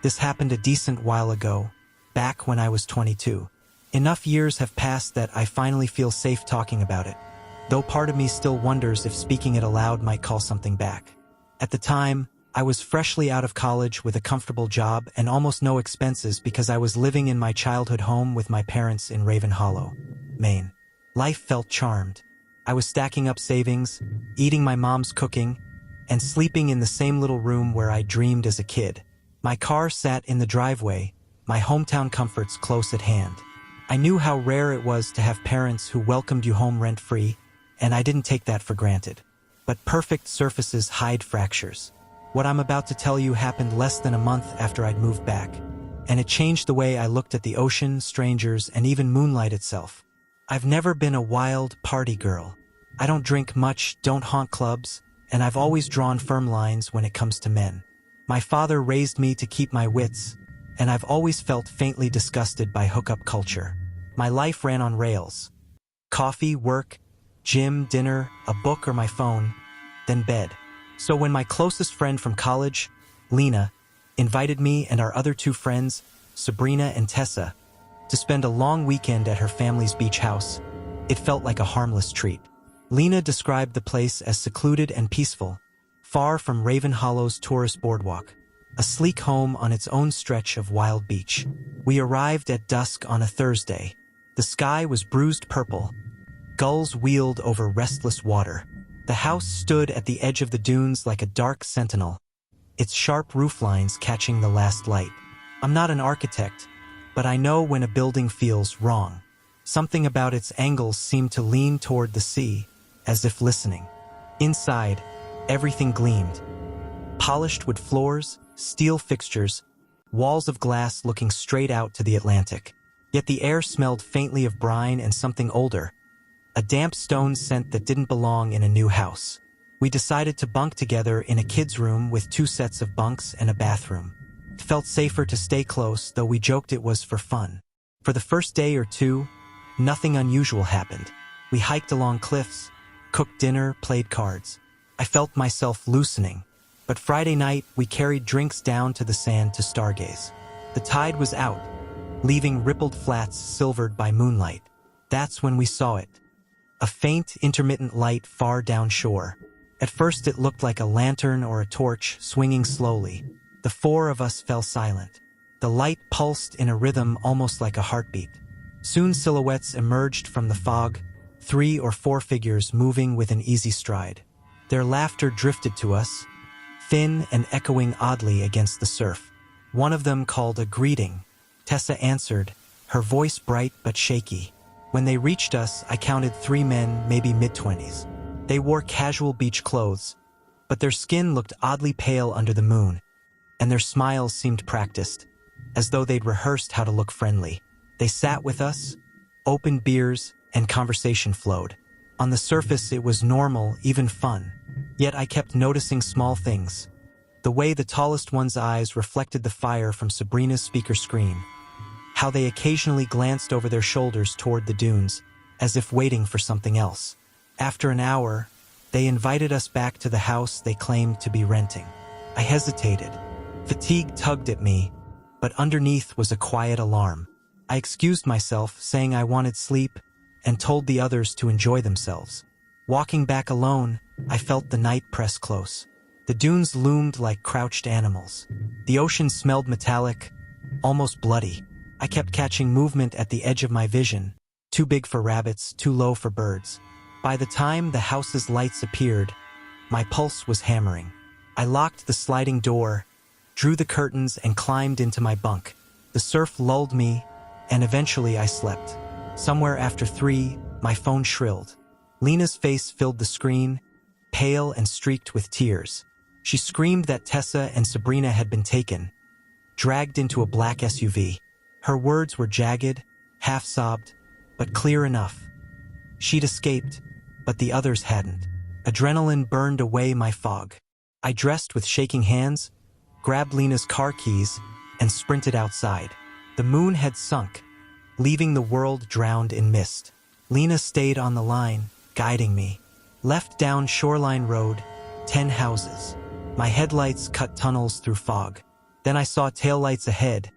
This happened a decent while ago, back when I was 22. Enough years have passed that I finally feel safe talking about it, though part of me still wonders if speaking it aloud might call something back. At the time, I was freshly out of college with a comfortable job and almost no expenses because I was living in my childhood home with my parents in Raven Hollow, Maine. Life felt charmed. I was stacking up savings, eating my mom's cooking, and sleeping in the same little room where I dreamed as a kid. My car sat in the driveway, my hometown comforts close at hand. I knew how rare it was to have parents who welcomed you home rent-free, and I didn't take that for granted. But perfect surfaces hide fractures. What I'm about to tell you happened less than a month after I'd moved back, and it changed the way I looked at the ocean, strangers, and even moonlight itself. I've never been a wild party girl. I don't drink much, don't haunt clubs, and I've always drawn firm lines when it comes to men. My father raised me to keep my wits, and I've always felt faintly disgusted by hookup culture. My life ran on rails. Coffee, work, gym, dinner, a book or my phone, then bed. So when my closest friend from college, Lena, invited me and our other two friends, Sabrina and Tessa, to spend a long weekend at her family's beach house, it felt like a harmless treat. Lena described the place as secluded and peaceful, far from Raven Hollow's tourist boardwalk, a sleek home on its own stretch of wild beach. We arrived at dusk on a Thursday. The sky was bruised purple. Gulls wheeled over restless water. The house stood at the edge of the dunes like a dark sentinel, its sharp rooflines catching the last light. I'm not an architect, but I know when a building feels wrong. Something about its angles seemed to lean toward the sea, as if listening. Inside, everything gleamed. Polished wood floors, steel fixtures, walls of glass looking straight out to the Atlantic. Yet the air smelled faintly of brine and something older, a damp stone scent that didn't belong in a new house. We decided to bunk together in a kid's room with 2 sets of bunks and a bathroom. It felt safer to stay close, though we joked it was for fun. For the first day or two, nothing unusual happened. We hiked along cliffs, cooked dinner, played cards. I felt myself loosening. But Friday night, we carried drinks down to the sand to stargaze. The tide was out, leaving rippled flats silvered by moonlight. That's when we saw it. A faint, intermittent light far down shore. At first it looked like a lantern or a torch swinging slowly. The 4 of us fell silent. The light pulsed in a rhythm almost like a heartbeat. Soon silhouettes emerged from the fog, 3 or 4 figures moving with an easy stride. Their laughter drifted to us, thin and echoing oddly against the surf. One of them called a greeting. Tessa answered, her voice bright but shaky. When they reached us, I counted 3 men, maybe mid-20s. They wore casual beach clothes, but their skin looked oddly pale under the moon, and their smiles seemed practiced, as though they'd rehearsed how to look friendly. They sat with us, opened beers, and conversation flowed. On the surface, it was normal, even fun. Yet I kept noticing small things. The way the tallest one's eyes reflected the fire from Sabrina's speaker screen. How they occasionally glanced over their shoulders toward the dunes, as if waiting for something else. After an hour, they invited us back to the house they claimed to be renting. I hesitated. Fatigue tugged at me, but underneath was a quiet alarm. I excused myself, saying I wanted sleep, and told the others to enjoy themselves. Walking back alone, I felt the night press close. The dunes loomed like crouched animals. The ocean smelled metallic, almost bloody. I kept catching movement at the edge of my vision, too big for rabbits, too low for birds. By the time the house's lights appeared, my pulse was hammering. I locked the sliding door, drew the curtains, and climbed into my bunk. The surf lulled me, and eventually I slept. Somewhere after 3, my phone shrilled. Lena's face filled the screen, pale and streaked with tears. She screamed that Tessa and Sabrina had been taken, dragged into a black SUV. Her words were jagged, half-sobbed, but clear enough. She'd escaped, but the others hadn't. Adrenaline burned away my fog. I dressed with shaking hands, grabbed Lena's car keys, and sprinted outside. The moon had sunk, leaving the world drowned in mist. Lena stayed on the line, guiding me. Left down Shoreline Road, 10 houses. My headlights cut tunnels through fog. Then I saw taillights ahead,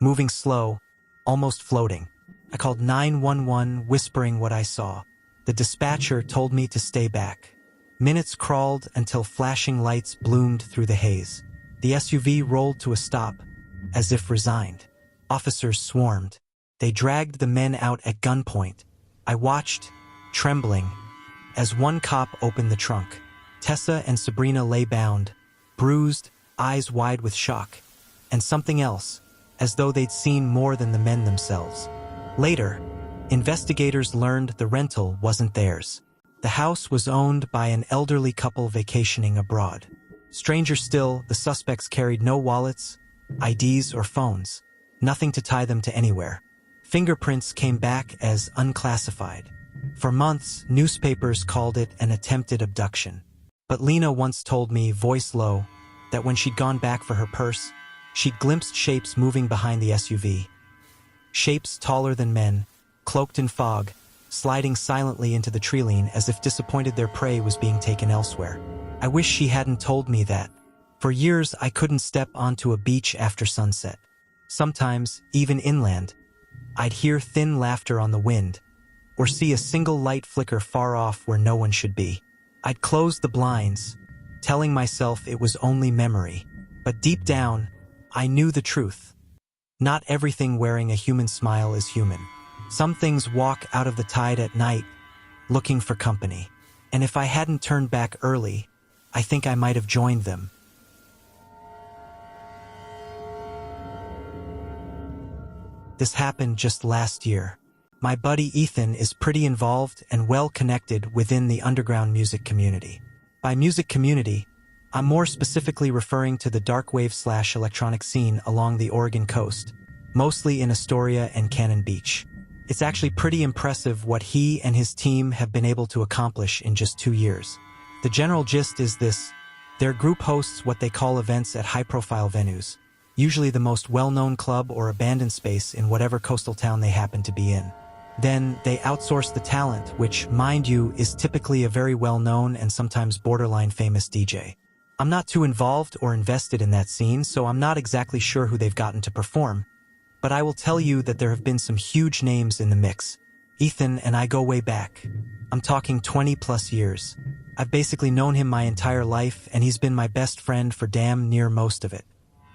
moving slow, almost floating. I called 911, whispering what I saw. The dispatcher told me to stay back. Minutes crawled until flashing lights bloomed through the haze. The SUV rolled to a stop, as if resigned. Officers swarmed. They dragged the men out at gunpoint. I watched, trembling, as one cop opened the trunk. Tessa and Sabrina lay bound, bruised, eyes wide with shock. And something else, as though they'd seen more than the men themselves. Later, investigators learned the rental wasn't theirs. The house was owned by an elderly couple vacationing abroad. Stranger still, the suspects carried no wallets, IDs, or phones. Nothing to tie them to anywhere. Fingerprints came back as unclassified. For months, newspapers called it an attempted abduction. But Lena once told me, voice low, that when she'd gone back for her purse, she'd glimpsed shapes moving behind the SUV. Shapes taller than men, cloaked in fog, sliding silently into the treeline as if disappointed their prey was being taken elsewhere. I wish she hadn't told me that. For years, I couldn't step onto a beach after sunset. Sometimes, even inland, I'd hear thin laughter on the wind, or see a single light flicker far off where no one should be. I'd close the blinds, telling myself it was only memory. But deep down, I knew the truth. Not everything wearing a human smile is human. Some things walk out of the tide at night, looking for company. And if I hadn't turned back early, I think I might have joined them. This happened just last year. My buddy Ethan is pretty involved and well connected within the underground music community. By music community, I'm more specifically referring to the darkwave/electronic scene along the Oregon coast, mostly in Astoria and Cannon Beach. It's actually pretty impressive what he and his team have been able to accomplish in just 2 years. The general gist is this: their group hosts what they call events at high-profile venues, usually the most well-known club or abandoned space in whatever coastal town they happen to be in. Then they outsource the talent, which, mind you, is typically a very well-known and sometimes borderline famous DJ. I'm not too involved or invested in that scene, so I'm not exactly sure who they've gotten to perform, but I will tell you that there have been some huge names in the mix. Ethan and I go way back. I'm talking 20+ years. I've basically known him my entire life, and he's been my best friend for damn near most of it.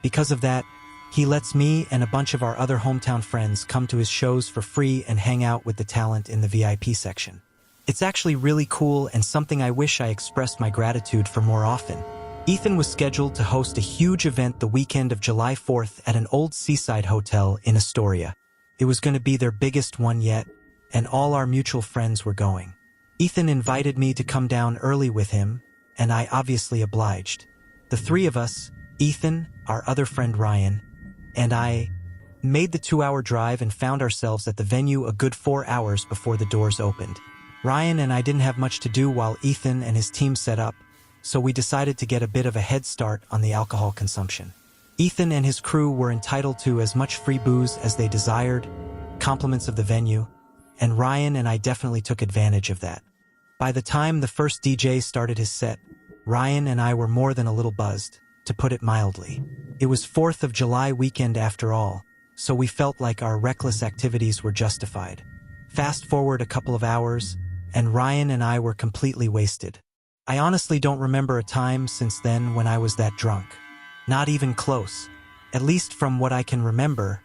Because of that, he lets me and a bunch of our other hometown friends come to his shows for free and hang out with the talent in the VIP section. It's actually really cool and something I wish I expressed my gratitude for more often. Ethan was scheduled to host a huge event the weekend of July 4th at an old seaside hotel in Astoria. It was going to be their biggest one yet, and all our mutual friends were going. Ethan invited me to come down early with him, and I obviously obliged. The three of us, Ethan, our other friend Ryan, and I, made the 2-hour drive and found ourselves at the venue a good 4 hours before the doors opened. Ryan and I didn't have much to do while Ethan and his team set up, so we decided to get a bit of a head start on the alcohol consumption. Ethan and his crew were entitled to as much free booze as they desired, compliments of the venue, and Ryan and I definitely took advantage of that. By the time the first DJ started his set, Ryan and I were more than a little buzzed, to put it mildly. It was 4th of July weekend after all, so we felt like our reckless activities were justified. Fast forward a couple of hours, and Ryan and I were completely wasted. I honestly don't remember a time since then when I was that drunk. Not even close. At least from what I can remember,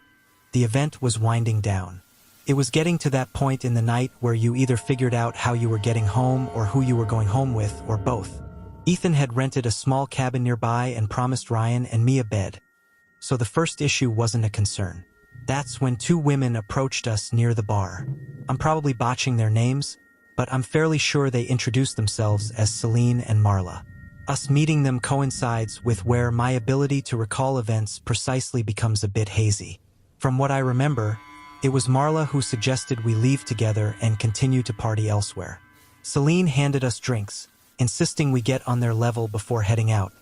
the event was winding down. It was getting to that point in the night where you either figured out how you were getting home or who you were going home with, or both. Ethan had rented a small cabin nearby and promised Ryan and me a bed, so the first issue wasn't a concern. That's when 2 women approached us near the bar. I'm probably botching their names, but I'm fairly sure they introduced themselves as Celine and Marla. Us meeting them coincides with where my ability to recall events precisely becomes a bit hazy. From what I remember, it was Marla who suggested we leave together and continue to party elsewhere. Celine handed us drinks, insisting we get on their level before heading out,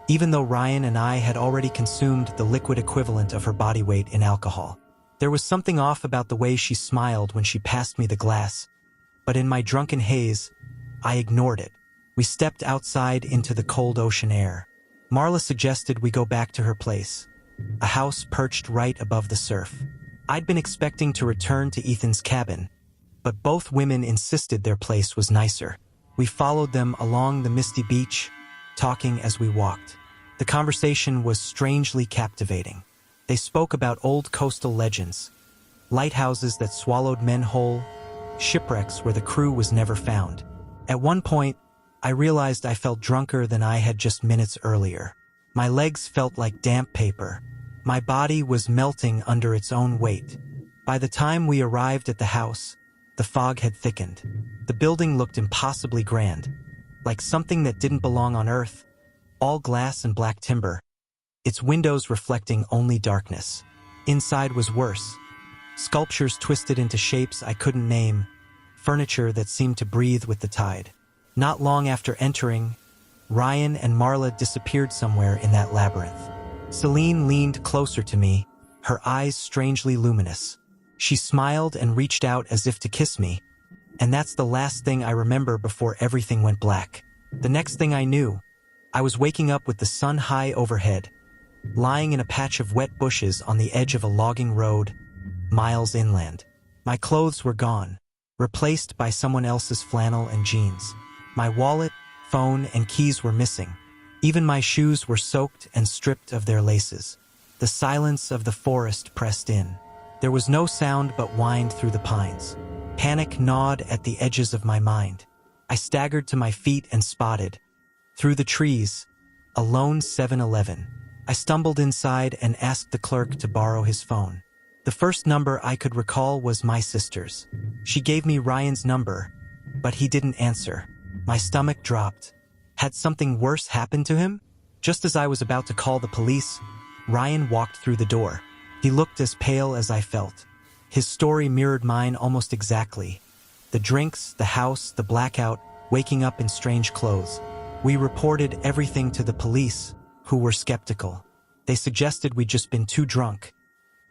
even though Ryan and I had already consumed the liquid equivalent of her body weight in alcohol. There was something off about the way she smiled when she passed me the glass, but in my drunken haze, I ignored it. We stepped outside into the cold ocean air. Marla suggested we go back to her place, a house perched right above the surf. I'd been expecting to return to Ethan's cabin, but both women insisted their place was nicer. We followed them along the misty beach, talking as we walked. The conversation was strangely captivating. They spoke about old coastal legends, lighthouses that swallowed men whole, shipwrecks where the crew was never found. At one point, I realized I felt drunker than I had just minutes earlier. My legs felt like damp paper. My body was melting under its own weight. By the time we arrived at the house, the fog had thickened. The building looked impossibly grand, like something that didn't belong on Earth, all glass and black timber, its windows reflecting only darkness. Inside was worse. Sculptures twisted into shapes I couldn't name, furniture that seemed to breathe with the tide. Not long after entering, Ryan and Marla disappeared somewhere in that labyrinth. Celine leaned closer to me, her eyes strangely luminous. She smiled and reached out as if to kiss me, and that's the last thing I remember before everything went black. The next thing I knew, I was waking up with the sun high overhead, lying in a patch of wet bushes on the edge of a logging road, miles inland. My clothes were gone, replaced by someone else's flannel and jeans. My wallet, phone, and keys were missing. Even my shoes were soaked and stripped of their laces. The silence of the forest pressed in. There was no sound but whined through the pines. Panic gnawed at the edges of my mind. I staggered to my feet and spotted, through the trees, a lone 7-Eleven. I stumbled inside and asked the clerk to borrow his phone. The first number I could recall was my sister's. She gave me Ryan's number, but he didn't answer. My stomach dropped. Had something worse happened to him? Just as I was about to call the police, Ryan walked through the door. He looked as pale as I felt. His story mirrored mine almost exactly. The drinks, the house, the blackout, waking up in strange clothes. We reported everything to the police, who were skeptical. They suggested we'd just been too drunk,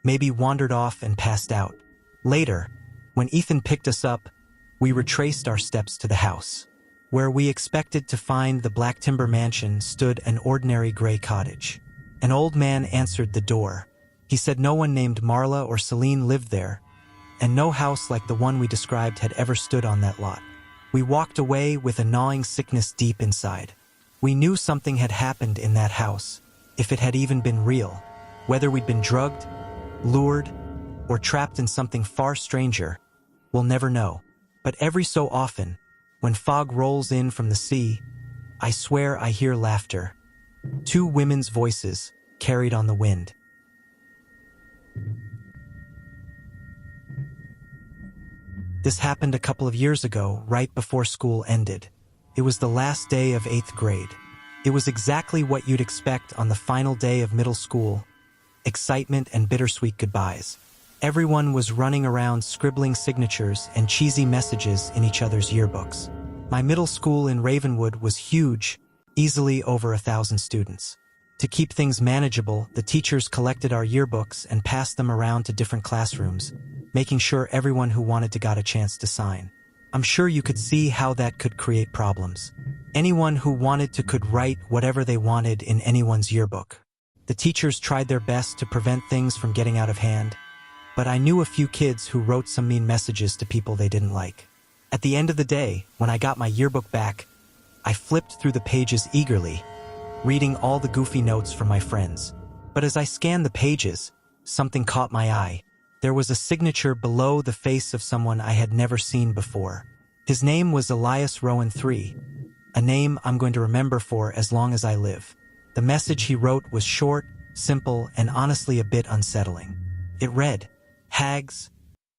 maybe wandered off and passed out. Later, when Ethan picked us up, we retraced our steps to the house. Where we expected to find the Black Timber Mansion stood an ordinary gray cottage. An old man answered the door. He said no one named Marla or Celine lived there, and no house like the one we described had ever stood on that lot. We walked away with a gnawing sickness deep inside. We knew something had happened in that house, if it had even been real. Whether we'd been drugged, lured, or trapped in something far stranger, we'll never know. But every so often, when fog rolls in from the sea, I swear I hear laughter. Two women's voices carried on the wind. This happened a couple of years ago, right before school ended. It was the last day of 8th grade. It was exactly what you'd expect on the final day of middle school. Excitement and bittersweet goodbyes. Everyone was running around scribbling signatures and cheesy messages in each other's yearbooks. My middle school in Ravenwood was huge, easily over 1,000 students. To keep things manageable, the teachers collected our yearbooks and passed them around to different classrooms, making sure everyone who wanted to got a chance to sign. I'm sure you could see how that could create problems. Anyone who wanted to could write whatever they wanted in anyone's yearbook. The teachers tried their best to prevent things from getting out of hand, but I knew a few kids who wrote some mean messages to people they didn't like. At the end of the day, when I got my yearbook back, I flipped through the pages eagerly, reading all the goofy notes from my friends. But as I scanned the pages, something caught my eye. There was a signature below the face of someone I had never seen before. His name was Elias Rowan III, a name I'm going to remember for as long as I live. The message he wrote was short, simple, and honestly a bit unsettling. It read, "Hags,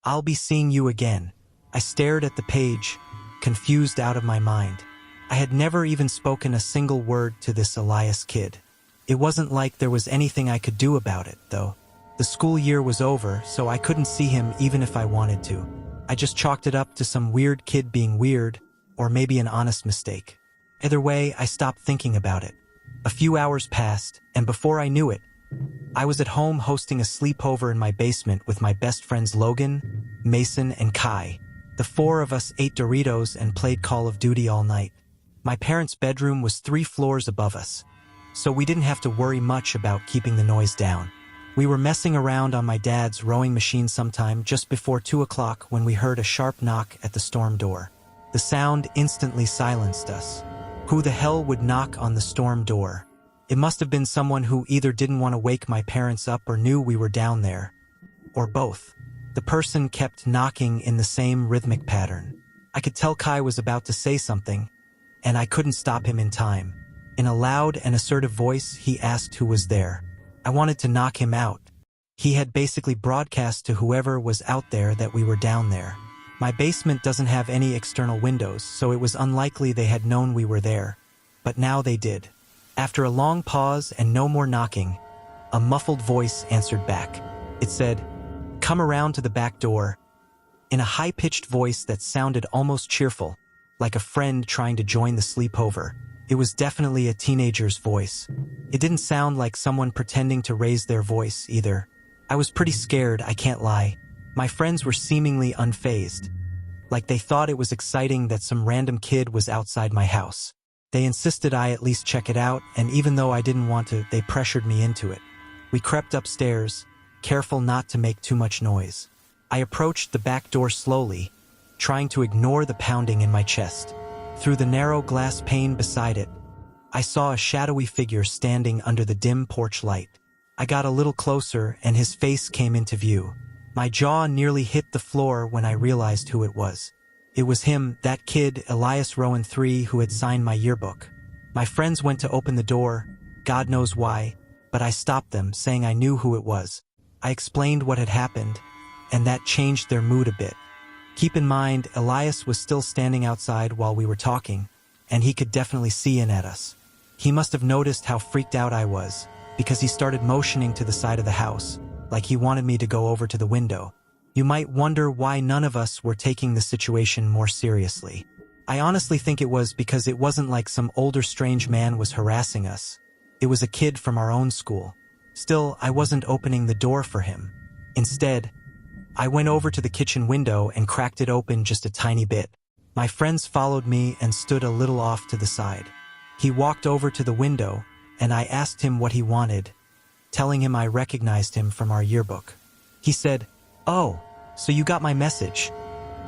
I'll be seeing you again." I stared at the page, confused out of my mind. I had never even spoken a single word to this Elias kid. It wasn't like there was anything I could do about it, though. The school year was over, so I couldn't see him even if I wanted to. I just chalked it up to some weird kid being weird, or maybe an honest mistake. Either way, I stopped thinking about it. A few hours passed, and before I knew it, I was at home hosting a sleepover in my basement with my best friends Logan, Mason, and Kai. The four of us ate Doritos and played Call of Duty all night. My parents' bedroom was 3 floors above us, so we didn't have to worry much about keeping the noise down. We were messing around on my dad's rowing machine sometime just before 2 o'clock when we heard a sharp knock at the storm door. The sound instantly silenced us. Who the hell would knock on the storm door? It must have been someone who either didn't want to wake my parents up or knew we were down there. Or both. The person kept knocking in the same rhythmic pattern. I could tell Kai was about to say something, and I couldn't stop him in time. In a loud and assertive voice, he asked who was there. I wanted to knock him out. He had basically broadcast to whoever was out there that we were down there. My basement doesn't have any external windows, so it was unlikely they had known we were there. But now they did. After a long pause and no more knocking, a muffled voice answered back. It said, "Come around to the back door," in a high-pitched voice that sounded almost cheerful, like a friend trying to join the sleepover. It was definitely a teenager's voice. It didn't sound like someone pretending to raise their voice, either. I was pretty scared, I can't lie. My friends were seemingly unfazed, like they thought it was exciting that some random kid was outside my house. They insisted I at least check it out, and even though I didn't want to, they pressured me into it. We crept upstairs, careful not to make too much noise. I approached the back door slowly, trying to ignore the pounding in my chest. Through the narrow glass pane beside it, I saw a shadowy figure standing under the dim porch light. I got a little closer and his face came into view. My jaw nearly hit the floor when I realized who it was. It was him, that kid, Elias Rowan III, who had signed my yearbook. My friends went to open the door, God knows why, but I stopped them, saying I knew who it was. I explained what had happened, and that changed their mood a bit. Keep in mind, Elias was still standing outside while we were talking, and he could definitely see in at us. He must have noticed how freaked out I was, because he started motioning to the side of the house, like he wanted me to go over to the window. You might wonder why none of us were taking the situation more seriously. I honestly think it was because it wasn't like some older strange man was harassing us. It was a kid from our own school. Still, I wasn't opening the door for him. Instead, I went over to the kitchen window and cracked it open just a tiny bit. My friends followed me and stood a little off to the side. He walked over to the window, and I asked him what he wanted, telling him I recognized him from our yearbook. He said, "Oh, so you got my message,"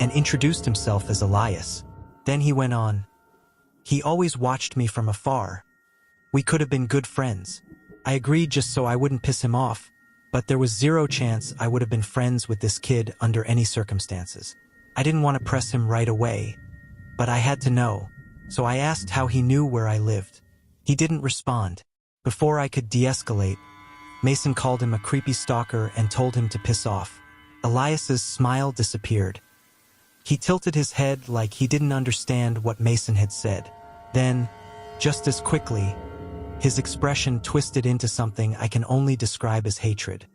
and introduced himself as Elias. Then he went on. He always watched me from afar. We could have been good friends. I agreed just so I wouldn't piss him off, but there was zero chance I would have been friends with this kid under any circumstances. I didn't want to press him right away, but I had to know, so I asked how he knew where I lived. He didn't respond. Before I could de-escalate, Mason called him a creepy stalker and told him to piss off. Elias's smile disappeared. He tilted his head like he didn't understand what Mason had said. Then, just as quickly, his expression twisted into something I can only describe as hatred.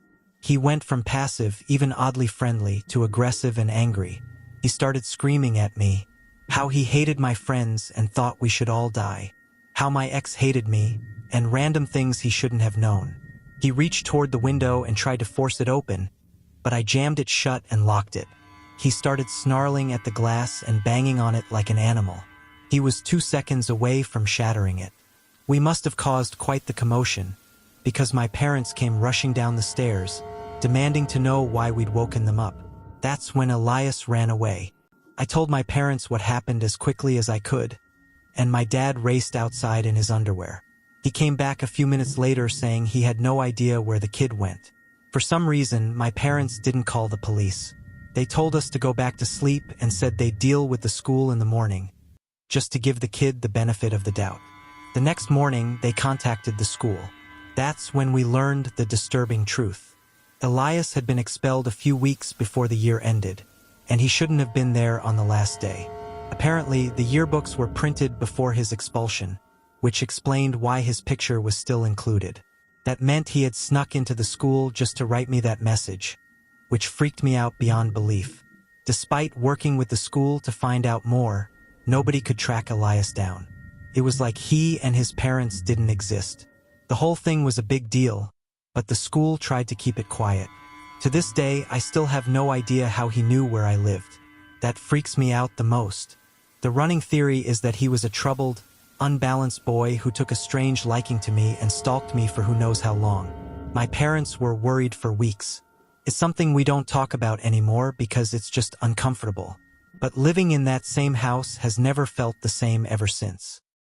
He went from passive, even oddly friendly, to aggressive and angry. He started screaming at me, how he hated my friends and thought we should all die, how my ex hated me, and random things he shouldn't have known. He reached toward the window and tried to force it open, but I jammed it shut and locked it. He started snarling at the glass and banging on it like an animal. He was 2 seconds away from shattering it. We must have caused quite the commotion, because my parents came rushing down the stairs, demanding to know why we'd woken them up. That's when Elias ran away. I told my parents what happened as quickly as I could, and my dad raced outside in his underwear. He came back a few minutes later saying he had no idea where the kid went. For some reason, my parents didn't call the police. They told us to go back to sleep and said they'd deal with the school in the morning, just to give the kid the benefit of the doubt. The next morning, they contacted the school. That's when we learned the disturbing truth. Elias had been expelled a few weeks before the year ended, and he shouldn't have been there on the last day. Apparently, the yearbooks were printed before his expulsion, which explained why his picture was still included. That meant he had snuck into the school just to write me that message, which freaked me out beyond belief. Despite working with the school to find out more, nobody could track Elias down. It was like he and his parents didn't exist. The whole thing was a big deal, but the school tried to keep it quiet. To this day, I still have no idea how he knew where I lived. That freaks me out the most. The running theory is that he was a troubled, unbalanced boy who took a strange liking to me and stalked me for who knows how long. My parents were worried for weeks. It's something we don't talk about anymore because it's just uncomfortable. But living in that same house has never felt the same ever since.